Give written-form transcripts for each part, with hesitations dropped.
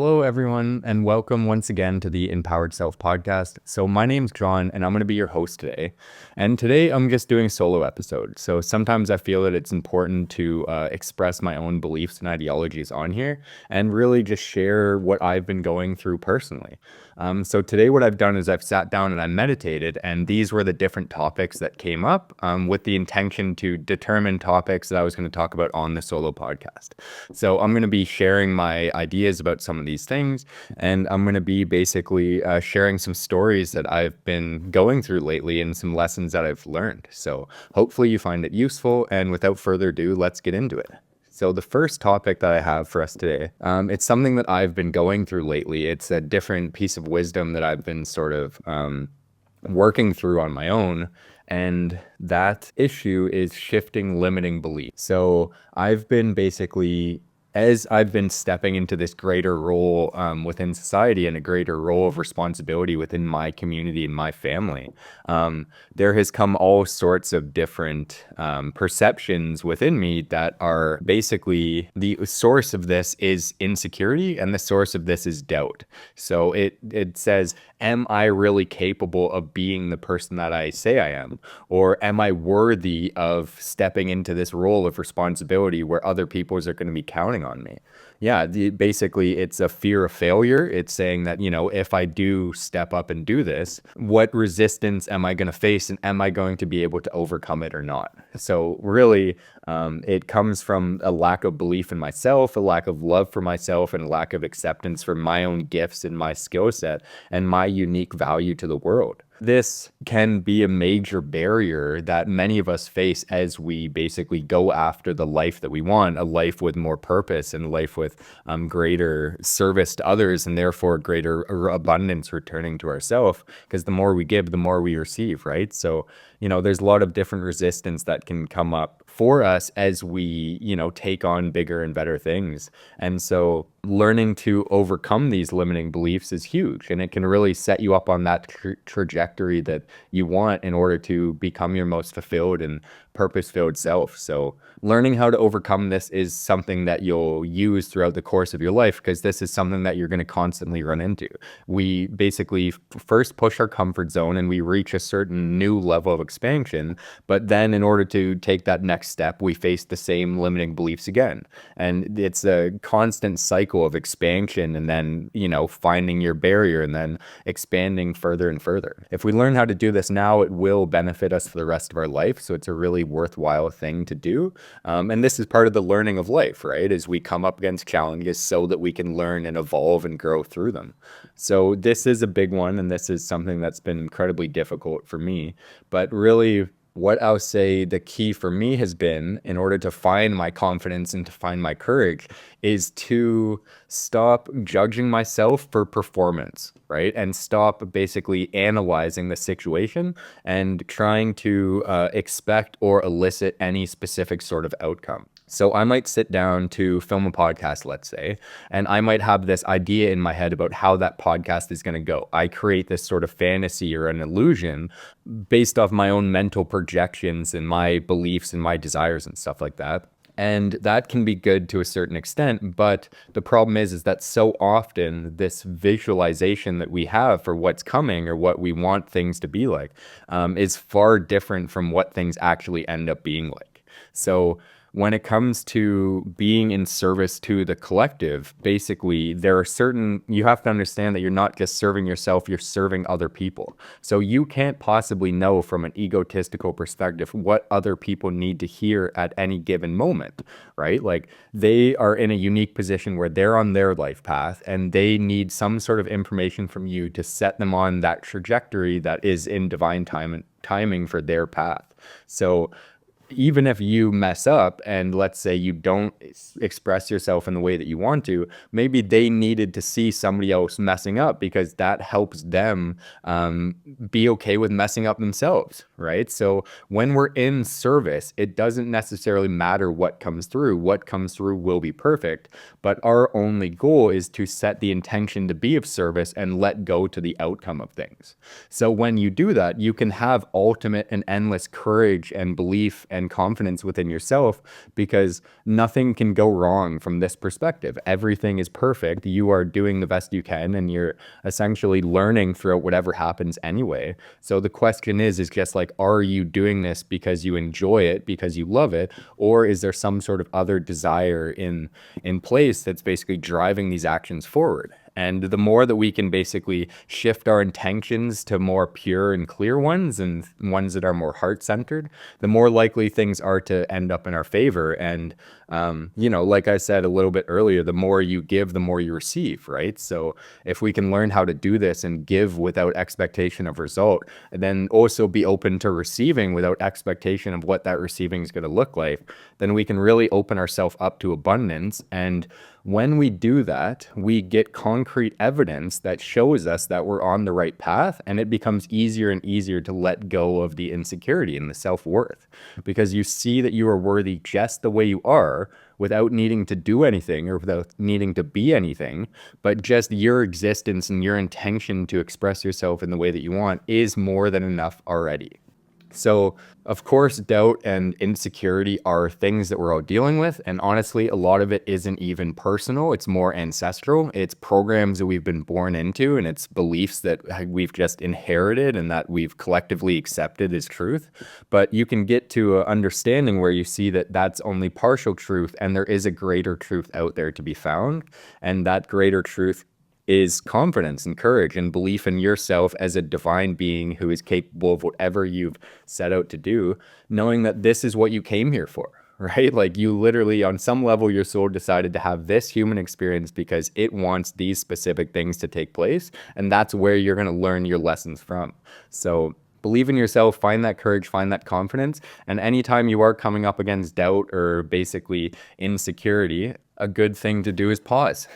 Hello, everyone, and welcome once again to the Empowered Self podcast. So my name's John, and I'm going to be your host today. And today I'm just doing a solo episode. So sometimes I feel that it's important to express my own beliefs and ideologies on here and really just share what I've been going through personally. So today what I've done is I've sat down and I meditated, and these were the different topics that came up with the intention to determine topics that I was going to talk about on the solo podcast. So I'm going to be sharing my ideas about some of these things, and I'm going to be basically sharing some stories that I've been going through lately and some lessons that I've learned. So hopefully you find it useful, and without further ado, let's get into it. So the first topic that I have for us today, it's something that I've been going through lately. It's a different piece of wisdom that I've been sort of working through on my own. And that issue is shifting limiting beliefs. So I've been basically, as I've been stepping into this greater role within society and a greater role of responsibility within my community and my family, there has come all sorts of different perceptions within me that are basically the source of this is insecurity and the source of this is doubt. So it says, am I really capable of being the person that I say I am? Or am I worthy of stepping into this role of responsibility where other people are going to be counting on me? Yeah, basically it's a fear of failure. It's saying that, if I do step up and do this, what resistance am I going to face, and am I going to be able to overcome it or not? So really, it comes from a lack of belief in myself, a lack of love for myself, and a lack of acceptance for my own gifts and my skill set and my unique value to the world. This can be a major barrier that many of us face as we basically go after the life that we want, a life with more purpose and a life with greater service to others, and therefore greater abundance returning to ourselves, because the more we give, the more we receive, right? So, there's a lot of different resistance that can come up for us as we, take on bigger and better things. And so learning to overcome these limiting beliefs is huge, and it can really set you up on that trajectory that you want in order to become your most fulfilled and purpose-filled self. So learning how to overcome this is something that you'll use throughout the course of your life, because this is something that you're going to constantly run into. We basically first push our comfort zone and we reach a certain new level of expansion, but then in order to take that next step, we face the same limiting beliefs again. And it's a constant cycle of expansion and then, finding your barrier and then expanding further and further. If we learn how to do this now, it will benefit us for the rest of our life. So it's a really worthwhile thing to do. And this is part of the learning of life, right? As we come up against challenges so that we can learn and evolve and grow through them. So this is a big one, and this is something that's been incredibly difficult for me. But really, what I'll say the key for me has been, in order to find my confidence and to find my courage, is to stop judging myself for performance, right? And stop basically analyzing the situation and trying to expect or elicit any specific sort of outcome. So I might sit down to film a podcast, let's say, and I might have this idea in my head about how that podcast is going to go. I create this sort of fantasy or an illusion based off my own mental projections and my beliefs and my desires and stuff like that. And that can be good to a certain extent, but the problem is that so often this visualization that we have for what's coming or what we want things to be like is far different from what things actually end up being like. So when it comes to being in service to the collective, basically, you have to understand that you're not just serving yourself, you're serving other people. So you can't possibly know from an egotistical perspective what other people need to hear at any given moment, right? Like, they are in a unique position where they're on their life path and they need some sort of information from you to set them on that trajectory that is in divine timing for their path. So even if you mess up and let's say you don't express yourself in the way that you want to, maybe they needed to see somebody else messing up because that helps them be okay with messing up themselves, right? So when we're in service, it doesn't necessarily matter what comes through. What comes through will be perfect, but our only goal is to set the intention to be of service and let go to the outcome of things. So when you do that, you can have ultimate and endless courage and belief and confidence within yourself, because nothing can go wrong from this perspective. Everything is perfect. You are doing the best you can, and you're essentially learning throughout whatever happens anyway. So the question is just like, are you doing this because you enjoy it, because you love it, or is there some sort of other desire in place that's basically driving these actions forward? And the more that we can basically shift our intentions to more pure and clear ones, and ones that are more heart-centered, the more likely things are to end up in our favor. And, like I said a little bit earlier, the more you give, the more you receive, right? So if we can learn how to do this and give without expectation of result, and then also be open to receiving without expectation of what that receiving is going to look like, then we can really open ourselves up to abundance. And when we do that, we get concrete evidence that shows us that we're on the right path, and it becomes easier and easier to let go of the insecurity and the self-worth, because you see that you are worthy just the way you are, without needing to do anything or without needing to be anything, but just your existence and your intention to express yourself in the way that you want is more than enough already. So, of course, doubt and insecurity are things that we're all dealing with. And honestly, a lot of it isn't even personal. It's more ancestral. It's programs that we've been born into, and it's beliefs that we've just inherited and that we've collectively accepted as truth. But you can get to an understanding where you see that that's only partial truth, and there is a greater truth out there to be found. And that greater truth is confidence and courage and belief in yourself as a divine being who is capable of whatever you've set out to do, knowing that this is what you came here for, right? Like, you literally, on some level, your soul decided to have this human experience because it wants these specific things to take place, and that's where you're going to learn your lessons from. So believe in yourself, find that courage, find that confidence, and anytime you are coming up against doubt or basically insecurity, a good thing to do is pause.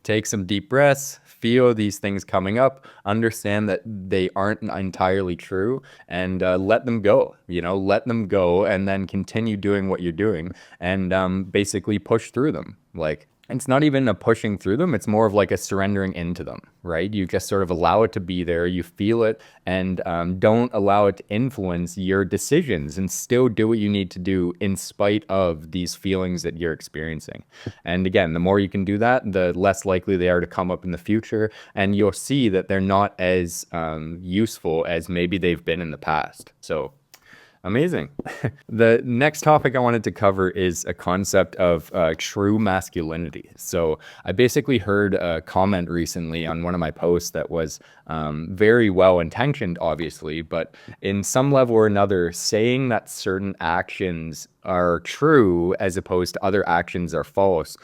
Take some deep breaths, feel these things coming up, understand that they aren't entirely true, and let them go. Let them go, and then continue doing what you're doing, and basically push through them. Like, it's not even a pushing through them, it's more of like a surrendering into them, right? You just sort of allow it to be there, you feel it, and don't allow it to influence your decisions, and still do what you need to do in spite of these feelings that you're experiencing. And again, the more you can do that, the less likely they are to come up in the future, and you'll see that they're not as useful as maybe they've been in the past. So amazing. The next topic I wanted to cover is a concept of true masculinity. So I basically heard a comment recently on one of my posts that was very well intentioned, obviously, but in some level or another, saying that certain actions are true as opposed to other actions are false,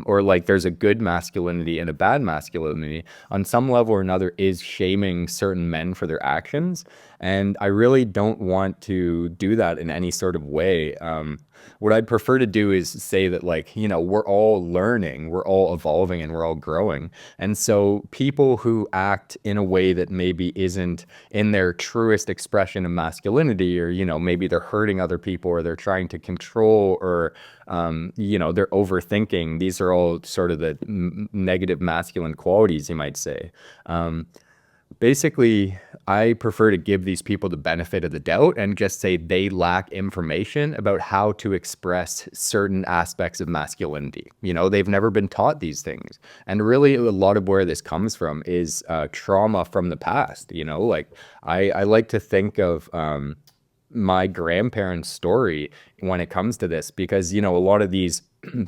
or like there's a good masculinity and a bad masculinity, on some level or another is shaming certain men for their actions. And I really don't want to do that in any sort of way. What I'd prefer to do is say that, like, we're all learning, we're all evolving, and we're all growing. And so people who act in a way that maybe isn't in their truest expression of masculinity, or, maybe they're hurting other people, or they're trying to control, or, they're overthinking. These are all sort of the negative masculine qualities, you might say. Basically, I prefer to give these people the benefit of the doubt and just say they lack information about how to express certain aspects of masculinity. They've never been taught these things. And really, a lot of where this comes from is trauma from the past. Like, I like to think of my grandparents' story when it comes to this, because, a lot of these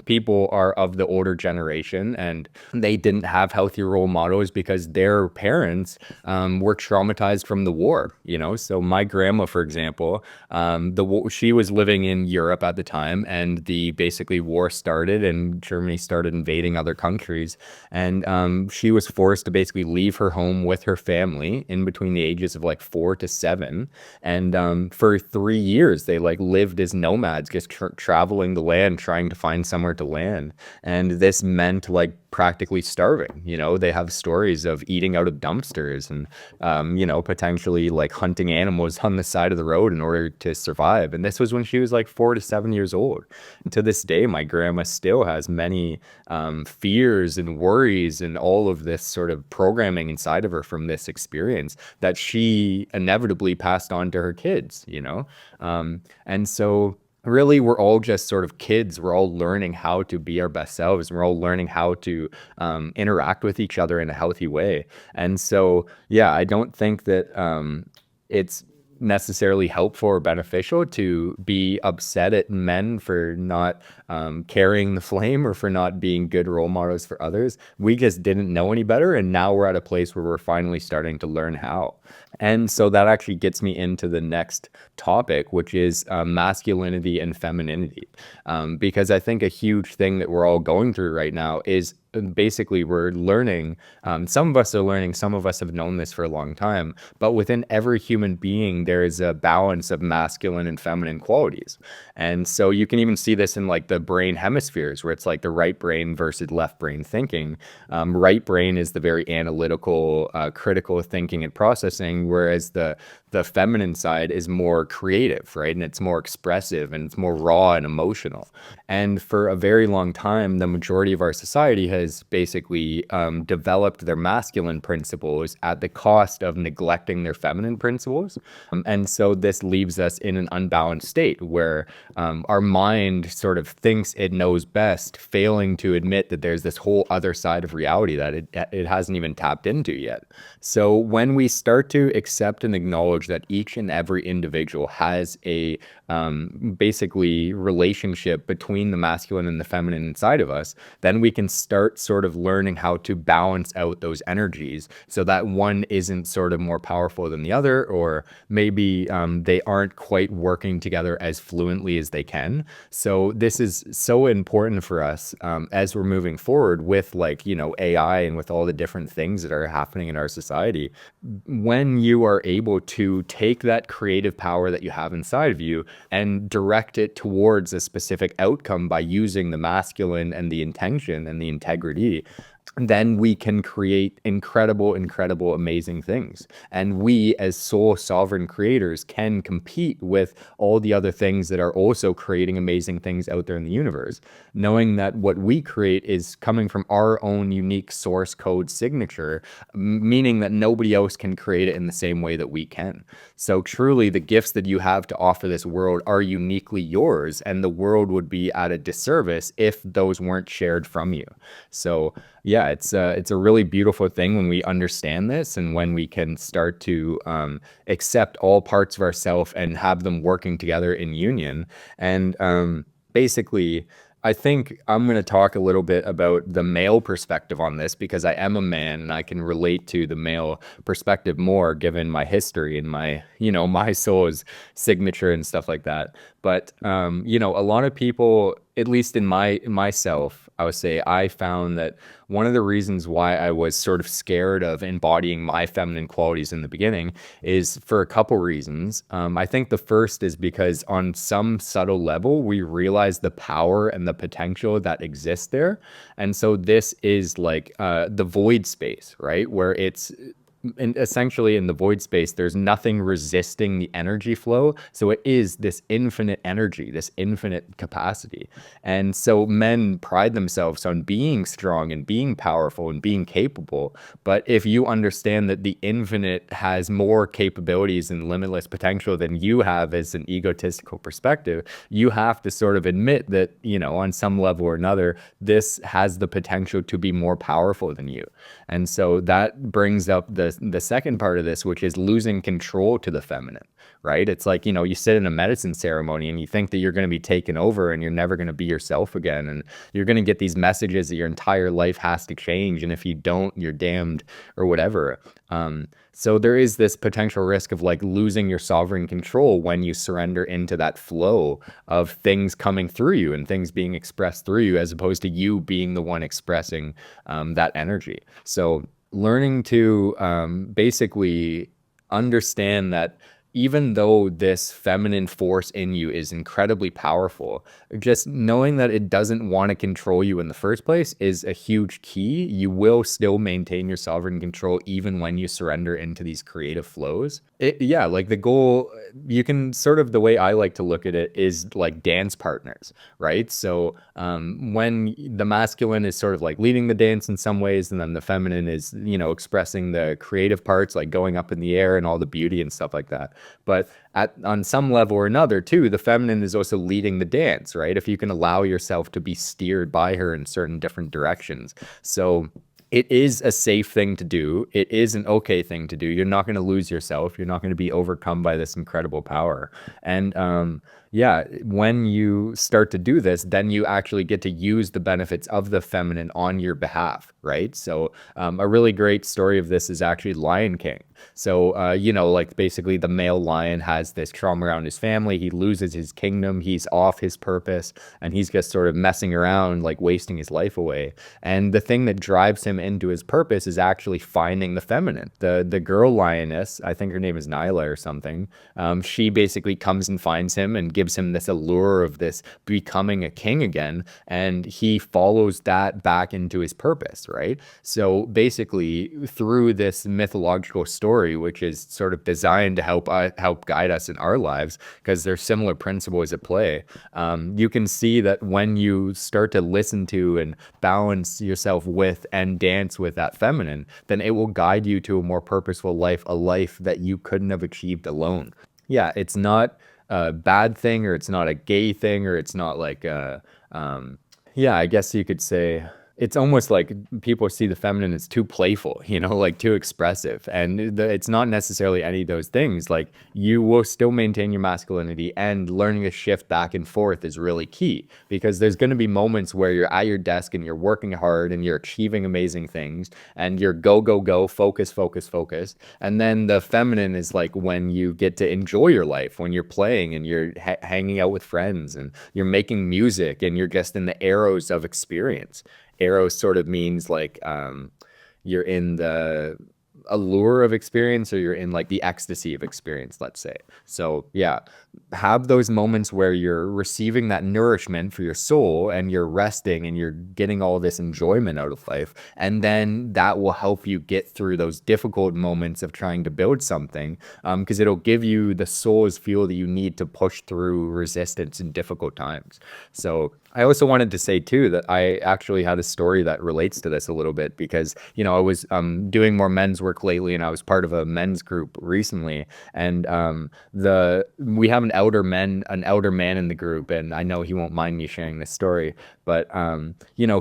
people are of the older generation, and they didn't have healthy role models because their parents were traumatized from the war. So my grandma, for example, she was living in Europe at the time, and the basically war started, and Germany started invading other countries, and she was forced to basically leave her home with her family in between the ages of like 4 to 7, and for 3 years they like lived as nomads, just traveling the land, trying to find find somewhere to land. And this meant like practically starving. They have stories of eating out of dumpsters and, potentially like hunting animals on the side of the road in order to survive. And this was when she was like 4 to 7 years old. And to this day, my grandma still has many fears and worries and all of this sort of programming inside of her from this experience that she inevitably passed on to her kids. And so really we're all just sort of kids. We're all learning how to be our best selves, and we're all learning how to interact with each other in a healthy way. And so yeah, I don't think that it's necessarily helpful or beneficial to be upset at men for not carrying the flame or for not being good role models for others. We just didn't know any better, and now we're at a place where we're finally starting to learn how. And so that actually gets me into the next topic, which is masculinity and femininity. Because I think a huge thing that we're all going through right now is basically we're learning. Some of us are learning, some of us have known this for a long time, but within every human being, there is a balance of masculine and feminine qualities. And so you can even see this in like the brain hemispheres, where it's like the right brain versus left brain thinking. Right brain is the very analytical, critical thinking and processing, whereas the feminine side is more creative, right? And it's more expressive and it's more raw and emotional. And for a very long time, the majority of our society has basically developed their masculine principles at the cost of neglecting their feminine principles. And so this leaves us in an unbalanced state where our mind sort of thinks it knows best, failing to admit that there's this whole other side of reality that it hasn't even tapped into yet. So when we start to accept and acknowledge that each and every individual has a basically relationship between the masculine and the feminine inside of us, then we can start sort of learning how to balance out those energies so that one isn't sort of more powerful than the other, or maybe they aren't quite working together as fluently as they can. So this is so important for us as we're moving forward with like, AI and with all the different things that are happening in our society. When you are able to take that creative power that you have inside of you and direct it towards a specific outcome by using the masculine and the intention and the integrity, then we can create incredible, incredible, amazing things. And we, as soul sovereign creators, can compete with all the other things that are also creating amazing things out there in the universe, knowing that what we create is coming from our own unique source code signature, meaning that nobody else can create it in the same way that we can. So truly, the gifts that you have to offer this world are uniquely yours, and the world would be at a disservice if those weren't shared from you. So yeah, it's a really beautiful thing when we understand this, and when we can start to accept all parts of ourselves and have them working together in union. And basically, I think I'm going to talk a little bit about the male perspective on this, because I am a man and I can relate to the male perspective more given my history and my, my soul's signature and stuff like that. But, a lot of people, at least in myself, I would say I found that one of the reasons why I was sort of scared of embodying my feminine qualities in the beginning is for a couple reasons. I think the first is because on some subtle level, we realize the power and the potential that exists there. And so this is like the void space, right? Where it's essentially in the void space, there's nothing resisting the energy flow. So it is this infinite energy, this infinite capacity. And so men pride themselves on being strong and being powerful and being capable. But if you understand that the infinite has more capabilities and limitless potential than you have as an egotistical perspective, you have to sort of admit that, on some level or another, this has the potential to be more powerful than you. And so that brings up the second part of this, which is losing control to the feminine, right? It's like, you sit in a medicine ceremony and you think that you're going to be taken over and you're never going to be yourself again. And you're going to get these messages that your entire life has to change. And if you don't, you're damned or whatever. So there is this potential risk of like losing your sovereign control when you surrender into that flow of things coming through you and things being expressed through you, as opposed to you being the one expressing that energy. So learning to basically understand that even though this feminine force in you is incredibly powerful, just knowing that it doesn't want to control you in the first place is a huge key. You will still maintain your sovereign control even when you surrender into these creative flows. Yeah, like the goal, you can sort of, the way I like to look at it is like dance partners, right? So when the masculine is sort of like leading the dance in some ways, and then the feminine is, expressing the creative parts, like going up in the air and all the beauty and stuff like that. But on some level or another too, the feminine is also leading the dance, right? If you can allow yourself to be steered by her in certain different directions. So it is a safe thing to do. It is an okay thing to do. You're not going to lose yourself. You're not going to be overcome by this incredible power. And yeah, when you start to do this, then you actually get to use the benefits of the feminine on your behalf, right? So a really great story of this is actually Lion King. So, like basically the male lion has this trauma around his family. He loses his kingdom. He's off his purpose, and he's just sort of messing around, like wasting his life away. And the thing that drives him into his purpose is actually finding the feminine. The girl lioness, I think her name is Nyla or something. She basically comes and finds him and gives him this allure of this becoming a king again, and he follows that back into his purpose, right? So basically, through this mythological story, which is sort of designed to help guide us in our lives, because there's similar principles at play, you can see that when you start to listen to and balance yourself with and dance with that feminine, then it will guide you to a more purposeful life, a life that you couldn't have achieved alone. Yeah, it's not a bad thing, or it's not a gay thing, or it's not like yeah, I guess you could say it's almost like people see the feminine as too playful, like too expressive. And it's not necessarily any of those things. Like, you will still maintain your masculinity, and learning to shift back and forth is really key, because there's going to be moments where you're at your desk and you're working hard and you're achieving amazing things and you're go, go, go, focus, focus, focus. And then the feminine is like when you get to enjoy your life, when you're playing and you're hanging out with friends and you're making music and you're just in the arrows of experience. Arrow sort of means like you're in the allure of experience, or you're in like the ecstasy of experience, let's say. So yeah, have those moments where you're receiving that nourishment for your soul and you're resting and you're getting all this enjoyment out of life, and then that will help you get through those difficult moments of trying to build something, because it'll give you the soul's fuel that you need to push through resistance in difficult times. So I also wanted to say too that I actually had a story that relates to this a little bit, because I was doing more men's work lately, and I was part of a men's group recently, and we have an elder man in the group, and I know he won't mind me sharing this story, but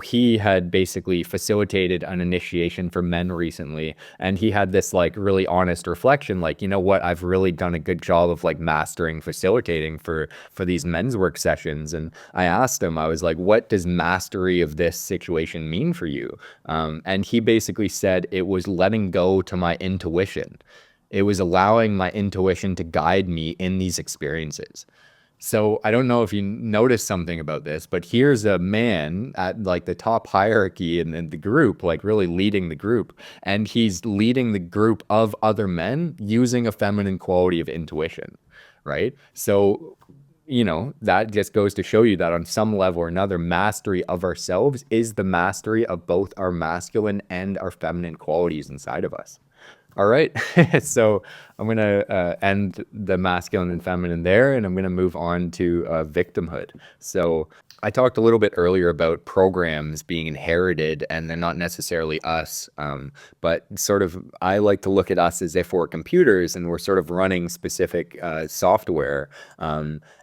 he had basically facilitated an initiation for men recently, and he had this like really honest reflection, like, what, I've really done a good job of like mastering facilitating for these men's work sessions. And I asked him, I was like, what does mastery of this situation mean for you? And he basically said it was letting go to my intuition. It was allowing my intuition to guide me in these experiences. So I don't know if you noticed something about this, but here's a man at like the top hierarchy in the group, like really leading the group, and he's leading the group of other men using a feminine quality of intuition, right? So that just goes to show you that on some level or another, mastery of ourselves is the mastery of both our masculine and our feminine qualities inside of us. All right. So I'm going to end the masculine and feminine there, and I'm going to move on to victimhood. So I talked a little bit earlier about programs being inherited, and they're not necessarily us, but sort of I like to look at us as if we're computers and we're sort of running specific software.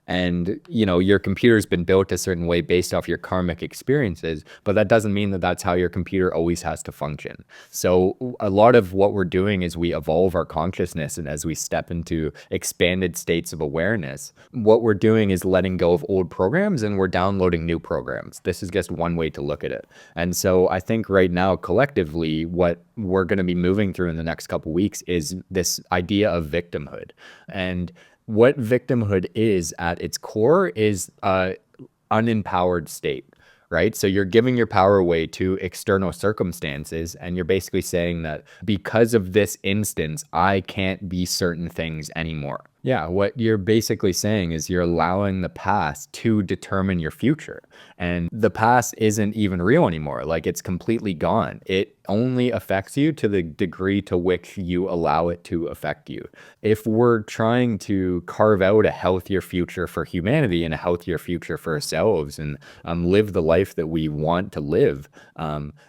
And your computer's been built a certain way based off your karmic experiences, but that doesn't mean that that's how your computer always has to function. So a lot of what we're doing is we evolve our consciousness, and as we step into expanded states of awareness, what we're doing is letting go of old programs and we're downloading new programs. This is just one way to look at it. And so I think right now, collectively, what we're going to be moving through in the next couple weeks is this idea of victimhood. And what victimhood is at its core is unempowered state, right? So you're giving your power away to external circumstances, and you're basically saying that because of this instance, I can't be certain things anymore. Yeah, what you're basically saying is you're allowing the past to determine your future. And the past isn't even real anymore. Like it's completely gone. It only affects you to the degree to which you allow it to affect you. If we're trying to carve out a healthier future for humanity and a healthier future for ourselves and live the life that we want to live,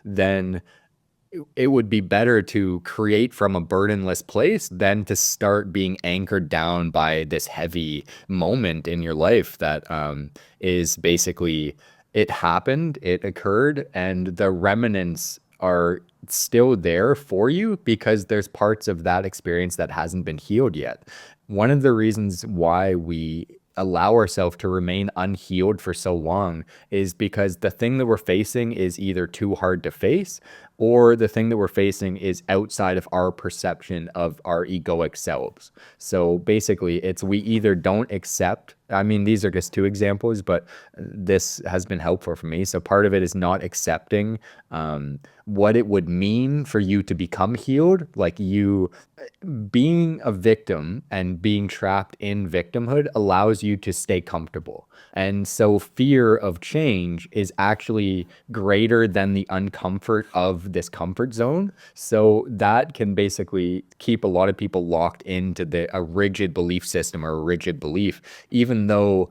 then it would be better to create from a burdenless place than to start being anchored down by this heavy moment in your life that is basically it happened, it occurred, and the remnants are still there for you because there's parts of that experience that hasn't been healed yet. One of the reasons why we allow ourselves to remain unhealed for so long is because the thing that we're facing is either too hard to face or the thing that we're facing is outside of our perception of our egoic selves. So basically, it's we either don't accept, I mean, these are just two examples, but this has been helpful for me. So part of it is not accepting what it would mean for you to become healed. Like you being a victim and being trapped in victimhood allows you to stay comfortable. And so fear of change is actually greater than the uncomfort of this comfort zone. So that can basically keep a lot of people locked into a rigid belief system or a rigid belief, even though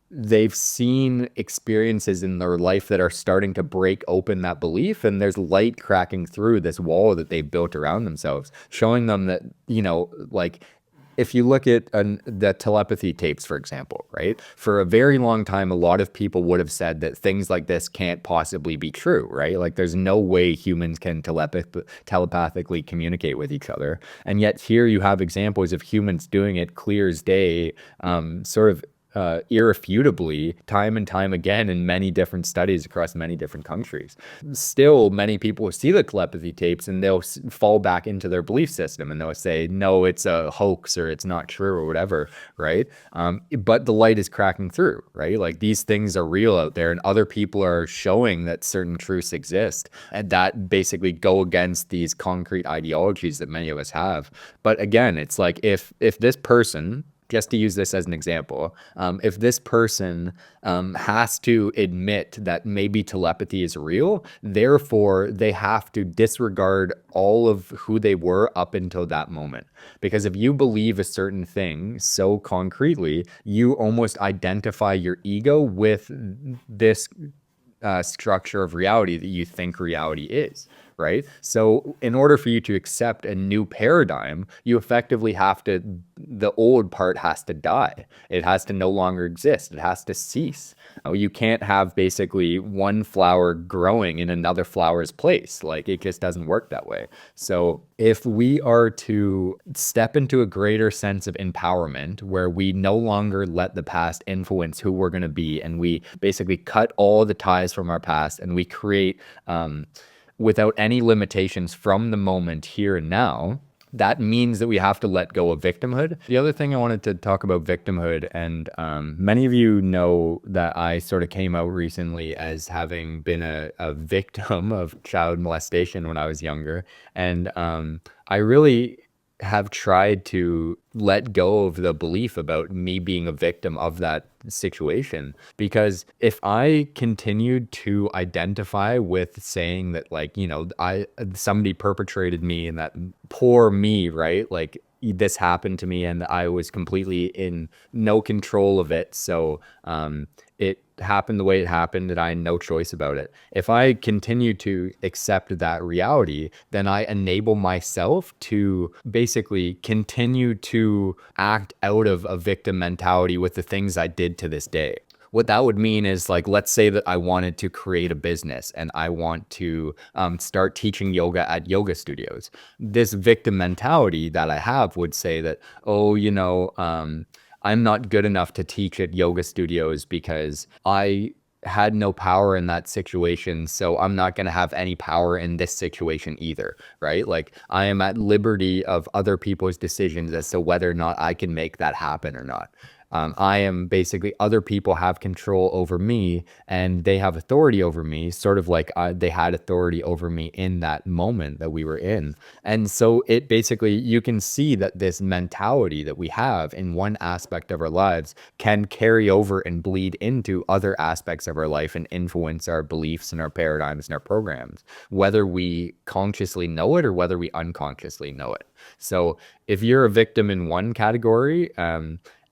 they've seen experiences in their life that are starting to break open that belief, and there's light cracking through this wall that they've built around themselves, showing them that, like if you look at the telepathy tapes, for example, right? For a very long time, a lot of people would have said that things like this can't possibly be true, right? Like there's no way humans can telepathically communicate with each other. And yet here you have examples of humans doing it clear as day, sort of irrefutably time and time again in many different studies across many different countries. Still, many people see the telepathy tapes and they'll fall back into their belief system and they'll say, no, it's a hoax or it's not true or whatever, right? But the light is cracking through, right? Like these things are real out there and other people are showing that certain truths exist and that basically go against these concrete ideologies that many of us have. But again, it's like if this person, just to use this as an example, if this person has to admit that maybe telepathy is real, therefore they have to disregard all of who they were up until that moment. Because if you believe a certain thing so concretely, you almost identify your ego with this structure of reality that you think reality is, right? So in order for you to accept a new paradigm, you effectively have to, the old part has to die. It has to no longer exist. It has to cease. You can't have basically one flower growing in another flower's place. Like it just doesn't work that way. So if we are to step into a greater sense of empowerment where we no longer let the past influence who we're going to be, and we basically cut all the ties from our past and we create without any limitations from the moment here and now, that means that we have to let go of victimhood. The other thing I wanted to talk about victimhood, and many of you know that I sort of came out recently as having been a victim of child molestation when I was younger. And I really have tried to let go of the belief about me being a victim of that situation, because if I continued to identify with saying that, like, somebody perpetrated me and that poor me, right, like this happened to me and I was completely in no control of it, so it happened the way it happened and I had no choice about it. If I continue to accept that reality, then I enable myself to basically continue to act out of a victim mentality with the things I did to this day. What that would mean is, like, let's say that I wanted to create a business and I want to start teaching yoga at yoga studios. This victim mentality that I have would say that, oh, I'm not good enough to teach at yoga studios because I had no power in that situation, so I'm not going to have any power in this situation either, right? Like I am at liberty of other people's decisions as to whether or not I can make that happen or not. I am basically, other people have control over me and they have authority over me, sort of like they had authority over me in that moment that we were in. And so it basically, you can see that this mentality that we have in one aspect of our lives can carry over and bleed into other aspects of our life and influence our beliefs and our paradigms and our programs, whether we consciously know it or whether we unconsciously know it. So if you're a victim in one category,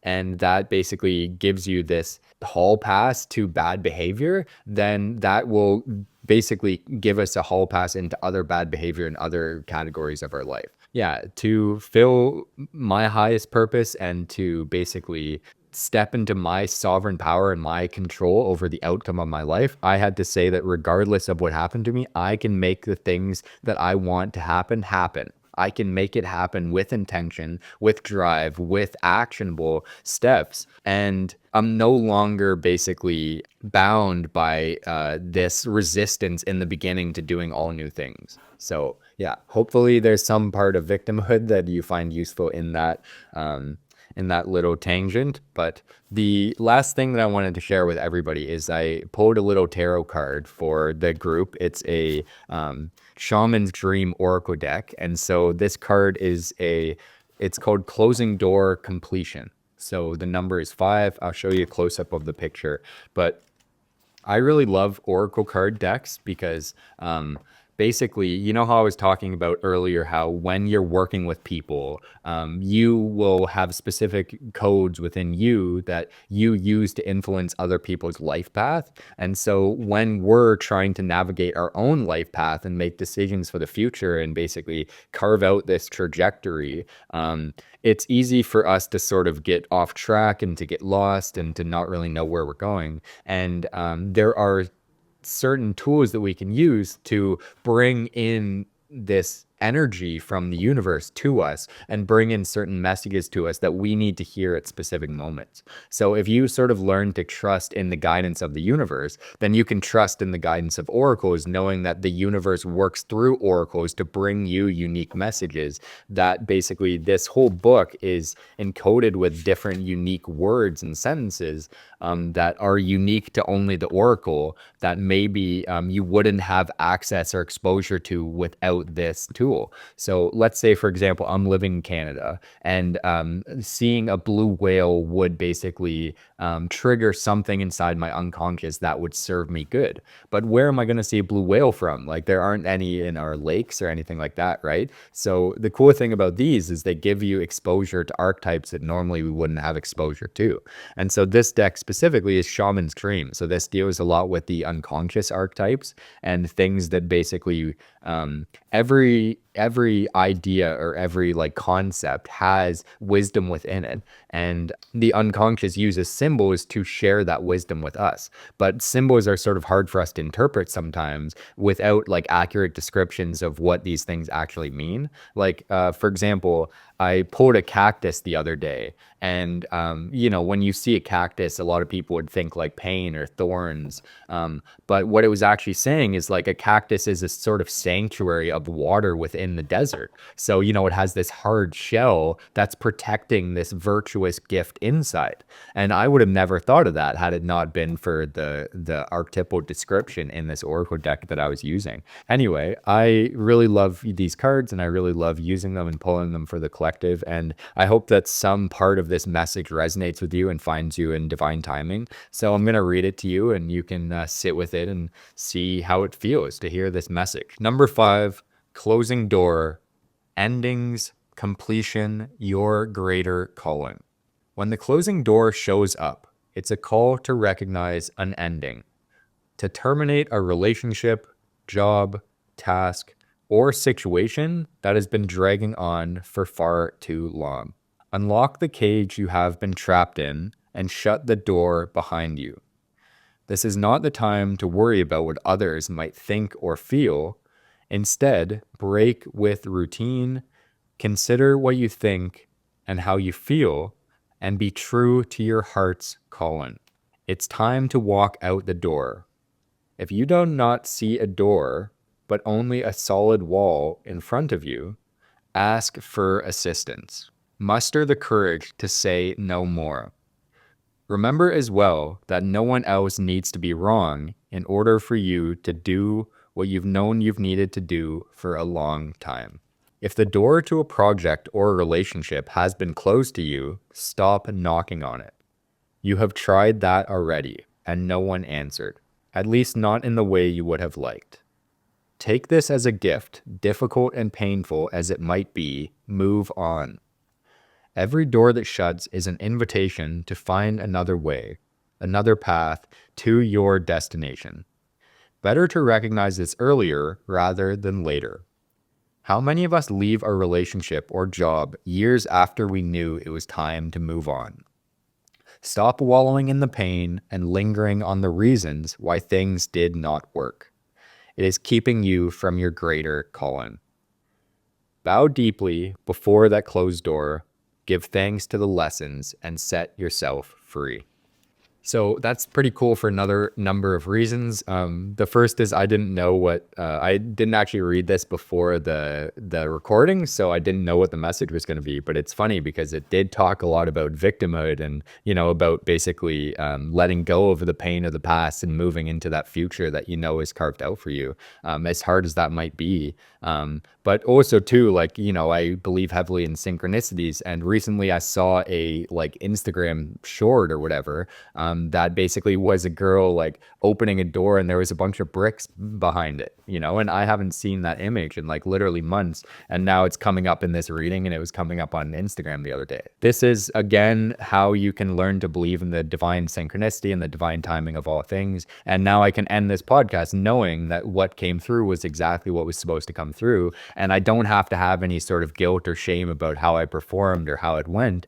and that basically gives you this hall pass to bad behavior, then that will basically give us a hall pass into other bad behavior in other categories of our life. Yeah, to fill my highest purpose and to basically step into my sovereign power and my control over the outcome of my life, I had to say that regardless of what happened to me, I can make the things that I want to happen happen. I can make it happen with intention, with drive, with actionable steps. And I'm no longer basically bound by this resistance in the beginning to doing all new things. So yeah, hopefully there's some part of victimhood that you find useful um, in that little tangent. But the last thing that I wanted to share with everybody is I pulled a little tarot card for the group. It's a Shaman's Dream Oracle deck. And so this card is it's called Closing Door Completion. So the number is 5. I'll show you a close up of the picture. But I really love Oracle card decks because basically, you know how I was talking about earlier, how when you're working with people, you will have specific codes within you that you use to influence other people's life path. And so when we're trying to navigate our own life path and make decisions for the future and basically carve out this trajectory, it's easy for us to sort of get off track and to get lost and to not really know where we're going. And there are certain tools that we can use to bring in this energy from the universe to us and bring in certain messages to us that we need to hear at specific moments. So if you sort of learn to trust in the guidance of the universe, then you can trust in the guidance of oracles, knowing that the universe works through oracles to bring you unique messages. That basically this whole book is encoded with different unique words and sentences that are unique to only the oracle, that maybe you wouldn't have access or exposure to without this tool. So let's say, for example, I'm living in Canada and seeing a blue whale would basically trigger something inside my unconscious that would serve me good. But where am I going to see a blue whale from? Like, there aren't any in our lakes or anything like that, right? So the cool thing about these is they give you exposure to archetypes that normally we wouldn't have exposure to. And so this deck specifically is Shaman's Dream. So this deals a lot with the unconscious archetypes and things that basically every idea or every like concept has wisdom within it, and the unconscious uses symbols to share that wisdom with us. But symbols are sort of hard for us to interpret sometimes without like accurate descriptions of what these things actually mean. Like for example, I pulled a cactus the other day, and you know, when you see a cactus, a lot of people would think like pain or thorns, but what it was actually saying is like a cactus is a sort of sanctuary of water within the desert. So, you know, it has this hard shell that's protecting this virtuous gift inside. And I would have never thought of that had it not been for the archetypal description in this oracle deck that I was using. Anyway, I really love these cards and I really love using them and pulling them for the collective. And I hope that some part of this message resonates with you and finds you in divine timing. So I'm going to read it to you and you can sit with it and see how it feels to hear this message. Number 5, closing door, endings, completion, your greater calling. When the closing door shows up, it's a call to recognize an ending, to terminate a relationship, job, task, or situation that has been dragging on for far too long. Unlock the cage you have been trapped in and shut the door behind you. This is not the time to worry about what others might think or feel. Instead, break with routine, consider what you think and how you feel, and be true to your heart's calling. It's time to walk out the door. If you do not see a door, but only a solid wall in front of you, ask for assistance. Muster the courage to say no more. Remember as well that no one else needs to be wrong in order for you to do what you've known you've needed to do for a long time. If the door to a project or a relationship has been closed to you, stop knocking on it. You have tried that already, and no one answered, at least not in the way you would have liked. Take this as a gift, difficult and painful as it might be. Move on. Every door that shuts is an invitation to find another way, another path to your destination. Better to recognize this earlier rather than later. How many of us leave our relationship or job years after we knew it was time to move on? Stop wallowing in the pain and lingering on the reasons why things did not work. It is keeping you from your greater calling. Bow deeply before that closed door, give thanks to the lessons, and set yourself free. So that's pretty cool for another number of reasons. The first is I didn't know what I didn't actually read this before the recording, so I didn't know what the message was going to be. But it's funny because it did talk a lot about victimhood and about basically letting go of the pain of the past and moving into that future that is carved out for you, as hard as that might be. But also too, like I believe heavily in synchronicities, and recently I saw a Instagram short or whatever. That basically was a girl like opening a door and there was a bunch of bricks behind it, and I haven't seen that image in like literally months. And now it's coming up in this reading, and it was coming up on Instagram the other day. This is again how you can learn to believe in the divine synchronicity and the divine timing of all things. And now I can end this podcast knowing that what came through was exactly what was supposed to come through. And I don't have to have any sort of guilt or shame about how I performed or how it went,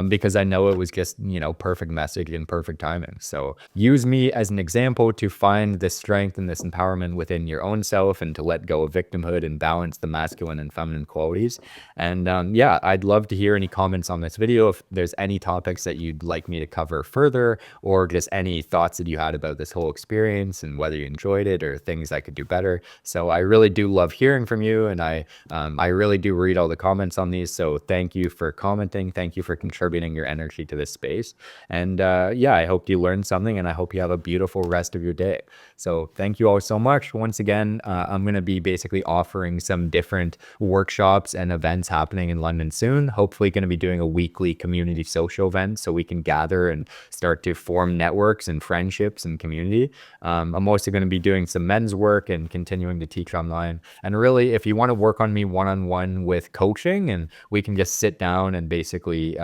because I know it was just, perfect message and perfect timing. So use me as an example to find this strength and this empowerment within your own self, and to let go of victimhood and balance the masculine and feminine qualities. And yeah, I'd love to hear any comments on this video. If there's any topics that you'd like me to cover further, or just any thoughts that you had about this whole experience and whether you enjoyed it or things I could do better. So I really do love hearing from you, and I really do read all the comments on these. So thank you for commenting. Thank you for contributing your energy to this space. And yeah, I hope you learned something, and I hope you have a beautiful rest of your day. So thank you all so much. Once again, I'm going to be basically offering some different workshops and events happening in London soon. Hopefully going to be doing a weekly community social event so we can gather and start to form networks and friendships and community. I'm also going to be doing some men's work and continuing to teach online. And really, if you want to work on me one-on-one with coaching, and we can just sit down and basically,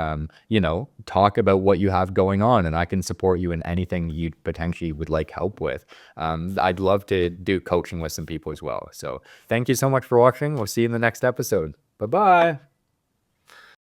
talk about what you have going on, and I can support you in anything you potentially would like help with. I'd love to do coaching with some people as well. So thank you so much for watching. We'll see you in the next episode. Bye-bye.